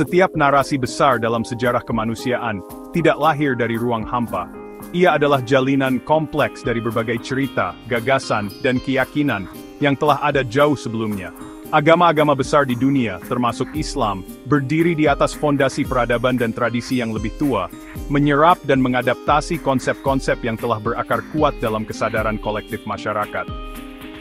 Setiap narasi besar dalam sejarah kemanusiaan tidak lahir dari ruang hampa. Ia adalah jalinan kompleks dari berbagai cerita, gagasan, dan keyakinan yang telah ada jauh sebelumnya. Agama-agama besar di dunia, termasuk Islam, berdiri di atas fondasi peradaban dan tradisi yang lebih tua, menyerap dan mengadaptasi konsep-konsep yang telah berakar kuat dalam kesadaran kolektif masyarakat.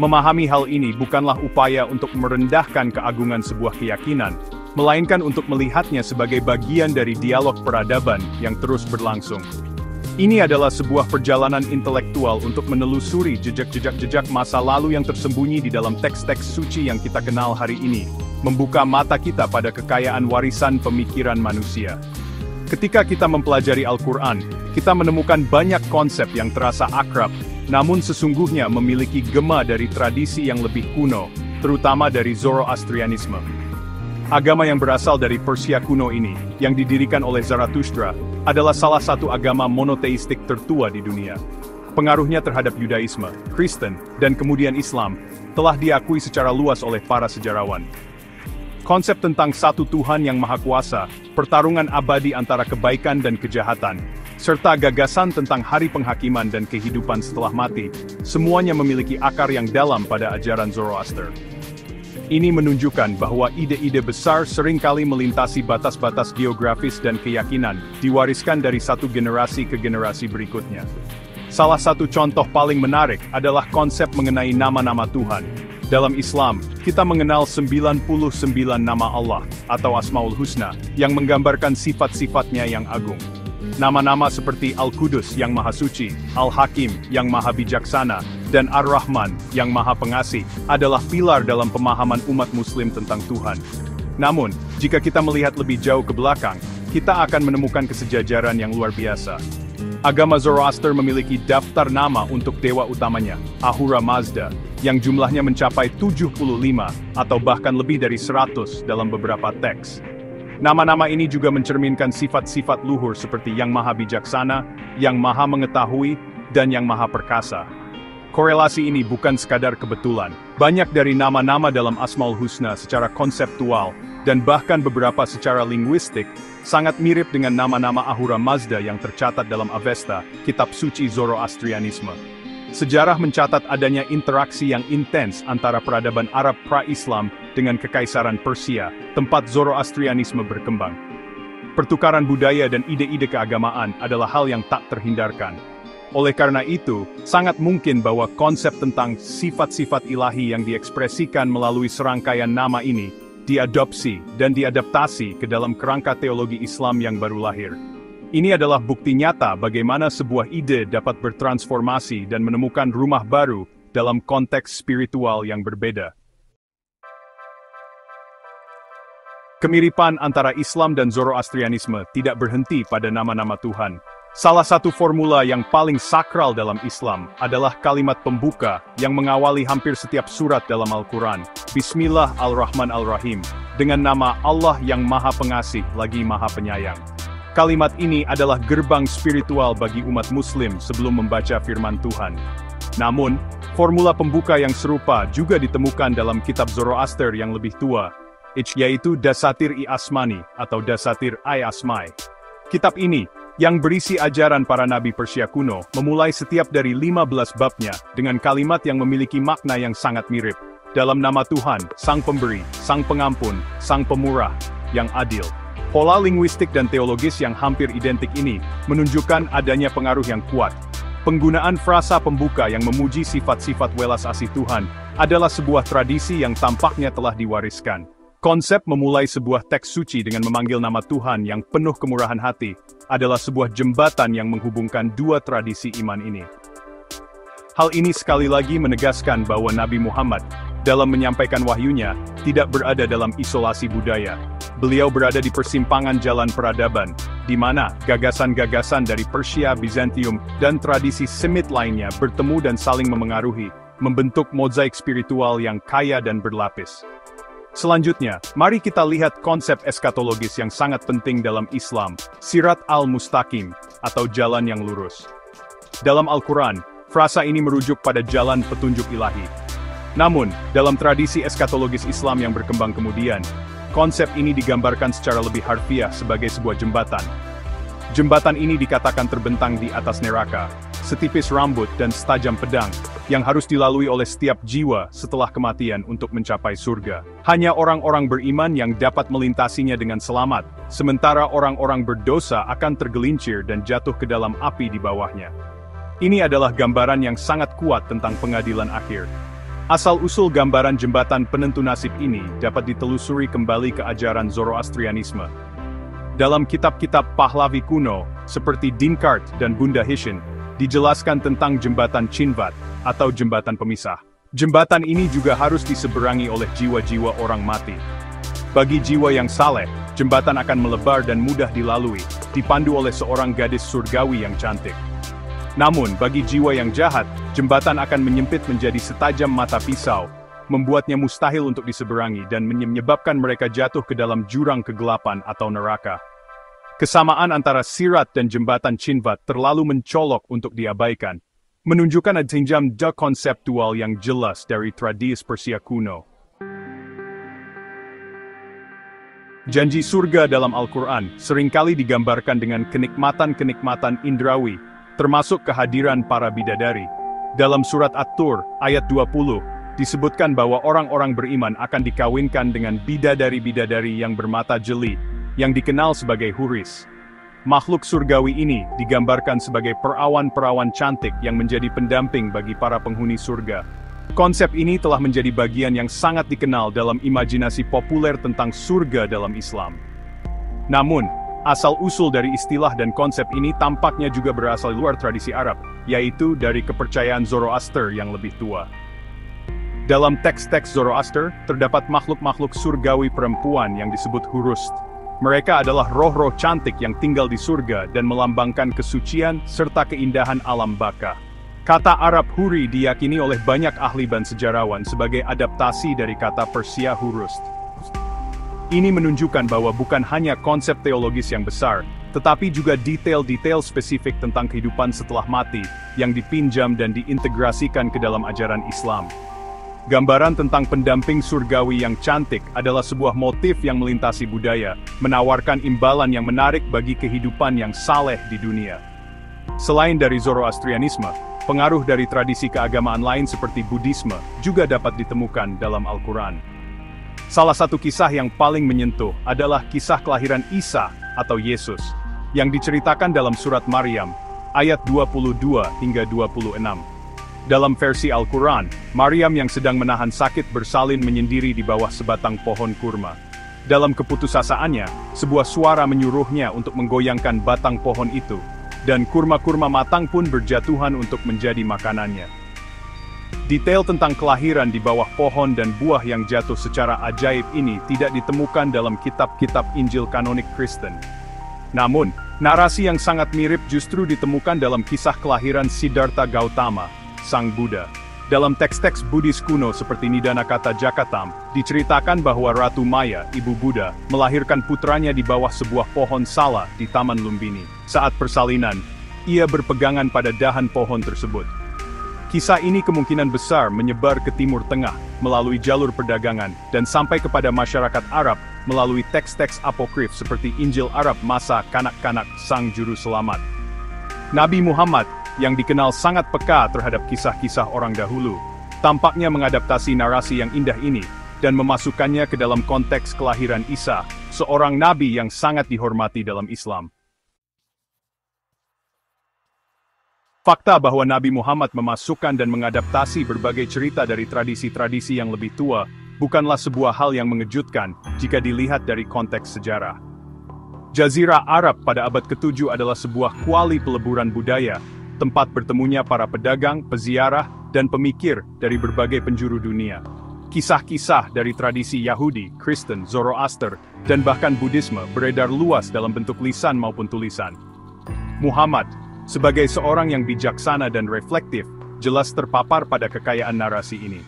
Memahami hal ini bukanlah upaya untuk merendahkan keagungan sebuah keyakinan, melainkan untuk melihatnya sebagai bagian dari dialog peradaban yang terus berlangsung. Ini adalah sebuah perjalanan intelektual untuk menelusuri jejak-jejak masa lalu yang tersembunyi di dalam teks-teks suci yang kita kenal hari ini, membuka mata kita pada kekayaan warisan pemikiran manusia. Ketika kita mempelajari Al-Quran, kita menemukan banyak konsep yang terasa akrab, namun sesungguhnya memiliki gema dari tradisi yang lebih kuno, terutama dari Zoroastrianisme. Agama yang berasal dari Persia kuno ini, yang didirikan oleh Zarathustra, adalah salah satu agama monoteistik tertua di dunia. Pengaruhnya terhadap Yudaisme, Kristen, dan kemudian Islam, telah diakui secara luas oleh para sejarawan. Konsep tentang satu Tuhan yang Maha Kuasa, pertarungan abadi antara kebaikan dan kejahatan, serta gagasan tentang hari penghakiman dan kehidupan setelah mati, semuanya memiliki akar yang dalam pada ajaran Zoroaster. Ini menunjukkan bahwa ide-ide besar seringkali melintasi batas-batas geografis dan keyakinan, diwariskan dari satu generasi ke generasi berikutnya. Salah satu contoh paling menarik adalah konsep mengenai nama-nama Tuhan. Dalam Islam, kita mengenal 99 nama Allah, atau Asmaul Husna, yang menggambarkan sifat-sifatnya yang agung. Nama-nama seperti Al-Qudus yang Maha Suci, Al-Hakim yang Maha Bijaksana, dan Ar-Rahman yang Maha Pengasih adalah pilar dalam pemahaman umat Muslim tentang Tuhan. Namun, jika kita melihat lebih jauh ke belakang, kita akan menemukan kesejajaran yang luar biasa. Agama Zoroaster memiliki daftar nama untuk dewa utamanya, Ahura Mazda, yang jumlahnya mencapai 75 atau bahkan lebih dari 100 dalam beberapa teks. Nama-nama ini juga mencerminkan sifat-sifat luhur seperti Yang Maha Bijaksana, Yang Maha Mengetahui, dan Yang Maha Perkasa. Korelasi ini bukan sekadar kebetulan. Banyak dari nama-nama dalam Asmaul Husna secara konseptual, dan bahkan beberapa secara linguistik, sangat mirip dengan nama-nama Ahura Mazda yang tercatat dalam Avesta, kitab suci Zoroastrianisme. Sejarah mencatat adanya interaksi yang intens antara peradaban Arab pra-Islam dengan Kekaisaran Persia, tempat Zoroastrianisme berkembang. Pertukaran budaya dan ide-ide keagamaan adalah hal yang tak terhindarkan. Oleh karena itu, sangat mungkin bahwa konsep tentang sifat-sifat ilahi yang diekspresikan melalui serangkaian nama ini, diadopsi dan diadaptasi ke dalam kerangka teologi Islam yang baru lahir. Ini adalah bukti nyata bagaimana sebuah ide dapat bertransformasi dan menemukan rumah baru dalam konteks spiritual yang berbeda. Kemiripan antara Islam dan Zoroastrianisme tidak berhenti pada nama-nama Tuhan. Salah satu formula yang paling sakral dalam Islam adalah kalimat pembuka yang mengawali hampir setiap surat dalam Al-Quran, Bismillah Ar-Rahman Ar-Rahim, dengan nama Allah yang Maha Pengasih lagi Maha Penyayang. Kalimat ini adalah gerbang spiritual bagi umat Muslim sebelum membaca firman Tuhan. Namun, formula pembuka yang serupa juga ditemukan dalam kitab Zoroaster yang lebih tua, yaitu Dasatir-i Asmani atau Dasatir-i Asmai. Kitab ini, yang berisi ajaran para nabi Persia kuno, memulai setiap dari 15 babnya dengan kalimat yang memiliki makna yang sangat mirip. Dalam nama Tuhan, Sang Pemberi, Sang Pengampun, Sang Pemurah, yang adil. Pola linguistik dan teologis yang hampir identik ini menunjukkan adanya pengaruh yang kuat. Penggunaan frasa pembuka yang memuji sifat-sifat welas asih Tuhan adalah sebuah tradisi yang tampaknya telah diwariskan. Konsep memulai sebuah teks suci dengan memanggil nama Tuhan yang penuh kemurahan hati adalah sebuah jembatan yang menghubungkan dua tradisi iman ini. Hal ini sekali lagi menegaskan bahwa Nabi Muhammad, dalam menyampaikan wahyunya, tidak berada dalam isolasi budaya. Beliau berada di persimpangan jalan peradaban, di mana gagasan-gagasan dari Persia, Bizantium, dan tradisi Semit lainnya bertemu dan saling memengaruhi, membentuk mozaik spiritual yang kaya dan berlapis. Selanjutnya, mari kita lihat konsep eskatologis yang sangat penting dalam Islam, Sirat al-Mustaqim, atau jalan yang lurus. Dalam Al-Quran, frasa ini merujuk pada jalan petunjuk ilahi. Namun, dalam tradisi eskatologis Islam yang berkembang kemudian, Konsep ini digambarkan secara lebih harfiah sebagai sebuah jembatan. Jembatan ini dikatakan terbentang di atas neraka, setipis rambut dan setajam pedang, yang harus dilalui oleh setiap jiwa setelah kematian untuk mencapai surga. Hanya orang-orang beriman yang dapat melintasinya dengan selamat, sementara orang-orang berdosa akan tergelincir dan jatuh ke dalam api di bawahnya. Ini adalah gambaran yang sangat kuat tentang pengadilan akhir. Asal-usul gambaran jembatan penentu nasib ini dapat ditelusuri kembali ke ajaran Zoroastrianisme. Dalam kitab-kitab Pahlavi kuno, seperti Dinkart dan Bunda Hishin, dijelaskan tentang jembatan Chinvat, atau jembatan pemisah. Jembatan ini juga harus diseberangi oleh jiwa-jiwa orang mati. Bagi jiwa yang saleh, jembatan akan melebar dan mudah dilalui, dipandu oleh seorang gadis surgawi yang cantik. Namun, bagi jiwa yang jahat, jembatan akan menyempit menjadi setajam mata pisau, membuatnya mustahil untuk diseberangi dan menyebabkan mereka jatuh ke dalam jurang kegelapan atau neraka. Kesamaan antara Sirat dan jembatan Chinvat terlalu mencolok untuk diabaikan, menunjukkan adanya konseptual yang jelas dari tradisi Persia kuno. Janji surga dalam Al-Quran seringkali digambarkan dengan kenikmatan-kenikmatan indrawi, termasuk kehadiran para bidadari. Dalam surat At-Tur, ayat 20, disebutkan bahwa orang-orang beriman akan dikawinkan dengan bidadari-bidadari yang bermata jeli, yang dikenal sebagai huris. Makhluk surgawi ini digambarkan sebagai perawan-perawan cantik yang menjadi pendamping bagi para penghuni surga. Konsep ini telah menjadi bagian yang sangat dikenal dalam imajinasi populer tentang surga dalam Islam. Namun, asal-usul dari istilah dan konsep ini tampaknya juga berasal luar tradisi Arab, yaitu dari kepercayaan Zoroaster yang lebih tua. Dalam teks-teks Zoroaster, terdapat makhluk-makhluk surgawi perempuan yang disebut hurust. Mereka adalah roh-roh cantik yang tinggal di surga dan melambangkan kesucian serta keindahan alam baka. Kata Arab huri diyakini oleh banyak ahli dan sejarawan sebagai adaptasi dari kata Persia hurust. Ini menunjukkan bahwa bukan hanya konsep teologis yang besar, tetapi juga detail-detail spesifik tentang kehidupan setelah mati, yang dipinjam dan diintegrasikan ke dalam ajaran Islam. Gambaran tentang pendamping surgawi yang cantik adalah sebuah motif yang melintasi budaya, menawarkan imbalan yang menarik bagi kehidupan yang saleh di dunia. Selain dari Zoroastrianisme, pengaruh dari tradisi keagamaan lain seperti Buddhisme juga dapat ditemukan dalam Al-Quran. Salah satu kisah yang paling menyentuh adalah kisah kelahiran Isa atau Yesus, yang diceritakan dalam surat Maryam, ayat 22 hingga 26. Dalam versi Al-Quran, Maryam yang sedang menahan sakit bersalin menyendiri di bawah sebatang pohon kurma. Dalam keputusasaannya, sebuah suara menyuruhnya untuk menggoyangkan batang pohon itu, dan kurma-kurma matang pun berjatuhan untuk menjadi makanannya. Detail tentang kelahiran di bawah pohon dan buah yang jatuh secara ajaib ini tidak ditemukan dalam kitab-kitab Injil kanonik Kristen. Namun, narasi yang sangat mirip justru ditemukan dalam kisah kelahiran Siddhartha Gautama, Sang Buddha. Dalam teks-teks Buddhis kuno seperti Nidanakata Jakatam, diceritakan bahwa Ratu Maya, ibu Buddha, melahirkan putranya di bawah sebuah pohon sala di Taman Lumbini. Saat persalinan, ia berpegangan pada dahan pohon tersebut. Kisah ini kemungkinan besar menyebar ke Timur Tengah, melalui jalur perdagangan, dan sampai kepada masyarakat Arab, melalui teks-teks apokrif seperti Injil Arab masa kanak-kanak Sang Juru Selamat. Nabi Muhammad, yang dikenal sangat peka terhadap kisah-kisah orang dahulu, tampaknya mengadaptasi narasi yang indah ini, dan memasukkannya ke dalam konteks kelahiran Isa, seorang nabi yang sangat dihormati dalam Islam. Fakta bahwa Nabi Muhammad memasukkan dan mengadaptasi berbagai cerita dari tradisi-tradisi yang lebih tua, bukanlah sebuah hal yang mengejutkan, jika dilihat dari konteks sejarah. Jazirah Arab pada abad ke-7 adalah sebuah kuali peleburan budaya, tempat bertemunya para pedagang, peziarah, dan pemikir dari berbagai penjuru dunia. Kisah-kisah dari tradisi Yahudi, Kristen, Zoroaster, dan bahkan Buddhisme beredar luas dalam bentuk lisan maupun tulisan. Muhammad, sebagai seorang yang bijaksana dan reflektif, jelas terpapar pada kekayaan narasi ini.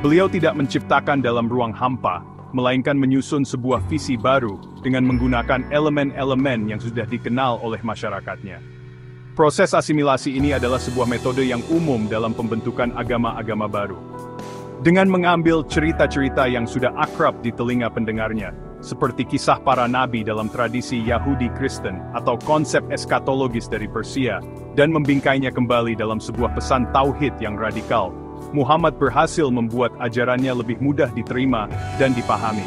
Beliau tidak menciptakan dalam ruang hampa, melainkan menyusun sebuah visi baru dengan menggunakan elemen-elemen yang sudah dikenal oleh masyarakatnya. Proses asimilasi ini adalah sebuah metode yang umum dalam pembentukan agama-agama baru. Dengan mengambil cerita-cerita yang sudah akrab di telinga pendengarnya, seperti kisah para nabi dalam tradisi Yahudi Kristen atau konsep eskatologis dari Persia, dan membingkainya kembali dalam sebuah pesan tauhid yang radikal, Muhammad berhasil membuat ajarannya lebih mudah diterima dan dipahami.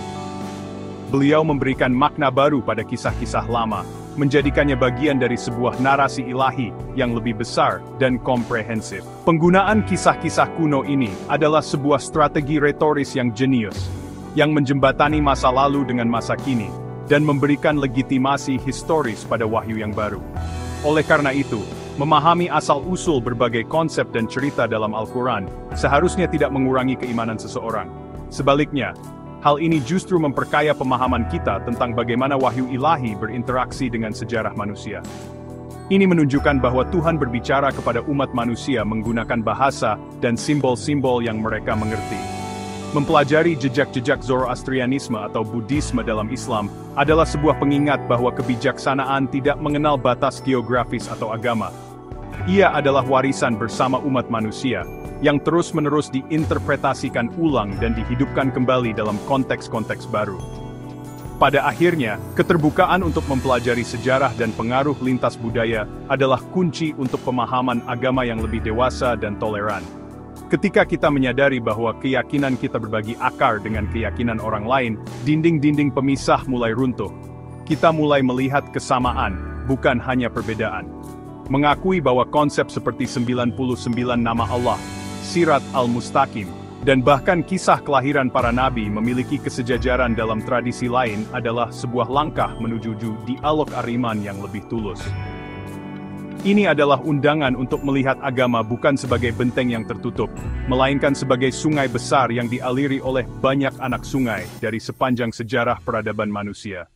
Beliau memberikan makna baru pada kisah-kisah lama, menjadikannya bagian dari sebuah narasi ilahi yang lebih besar dan komprehensif. Penggunaan kisah-kisah kuno ini adalah sebuah strategi retoris yang jenius, yang menjembatani masa lalu dengan masa kini, dan memberikan legitimasi historis pada wahyu yang baru. Oleh karena itu, memahami asal-usul berbagai konsep dan cerita dalam Al-Quran seharusnya tidak mengurangi keimanan seseorang. Sebaliknya, hal ini justru memperkaya pemahaman kita tentang bagaimana wahyu ilahi berinteraksi dengan sejarah manusia. Ini menunjukkan bahwa Tuhan berbicara kepada umat manusia menggunakan bahasa dan simbol-simbol yang mereka mengerti. Mempelajari jejak-jejak Zoroastrianisme atau Buddhisme dalam Islam adalah sebuah pengingat bahwa kebijaksanaan tidak mengenal batas geografis atau agama. Ia adalah warisan bersama umat manusia, yang terus-menerus diinterpretasikan ulang dan dihidupkan kembali dalam konteks-konteks baru. Pada akhirnya, keterbukaan untuk mempelajari sejarah dan pengaruh lintas budaya adalah kunci untuk pemahaman agama yang lebih dewasa dan toleran. Ketika kita menyadari bahwa keyakinan kita berbagi akar dengan keyakinan orang lain, dinding-dinding pemisah mulai runtuh. Kita mulai melihat kesamaan, bukan hanya perbedaan. Mengakui bahwa konsep seperti 99 nama Allah, Sirat al-Mustaqim, dan bahkan kisah kelahiran para nabi memiliki kesejajaran dalam tradisi lain adalah sebuah langkah menuju dialog ariman yang lebih tulus. Ini adalah undangan untuk melihat agama bukan sebagai benteng yang tertutup, melainkan sebagai sungai besar yang dialiri oleh banyak anak sungai dari sepanjang sejarah peradaban manusia.